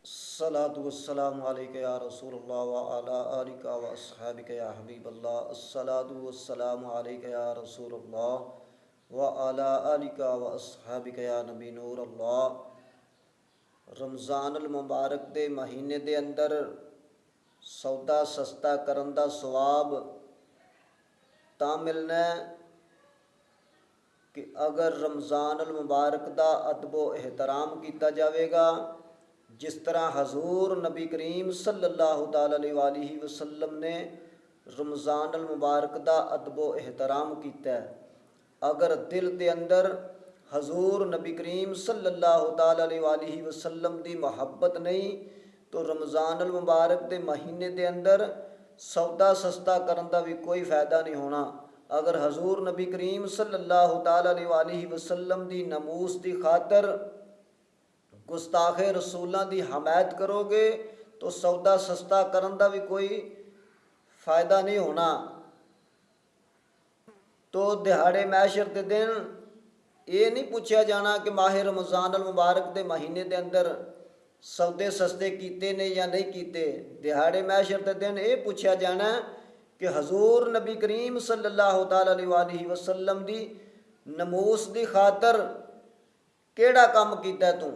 अस्सलातु वस्सलामु अलैका या रसूलल्लाह व अला आलिका व अस्हाबिका या हबीबल्लाह। अस्सलातु वस्सलामु अलैका या रसूलल्लाह व अला आलिका व अस्हाबिका या नबी नूरल्लाह। रमज़ानुल मुबारक दे महीने दे अंदर सौदा सस्ता करन दा सवाब तां मिलना है कि अगर रमज़ानुल मुबारक दा अदबो एहतराम किया जाएगा, जिस तरह हजूर नबी करीम सल्लल्लाहु अलैहि वसल्लम ने रमज़ानुल मुबारक दा अदबो एहतराम किया। अगर दिल के अंदर हजूर नबी करीम सल्लल्लाहु अलैहि वसल्लम की मुहब्बत नहीं तो रमज़ानुल मुबारक के महीने के अंदर सौदा सस्ता करन दा भी कोई फ़ायदा नहीं होना। अगर हजूर नबी करीम सल्लल्लाहु अलैहि वसल्लम की नमूस की खातर गुस्ताखे रसूलों की हमायत करोगे तो सौदा सस्ता करन दा भी कोई फ़ायदा नहीं होना। तो दिहाड़े मैशर के दिन ये नहीं पूछा जाना कि माह रमज़ानुल मुबारक के महीने के अंदर सौदे सस्ते किए ने या नहीं किए। दिहाड़े मैशर के दिन ये पूछा जाना कि हजूर नबी करीम सल्लल्लाहु अलैहि वसल्लम की नमूस की खातर केड़ा काम किया तू,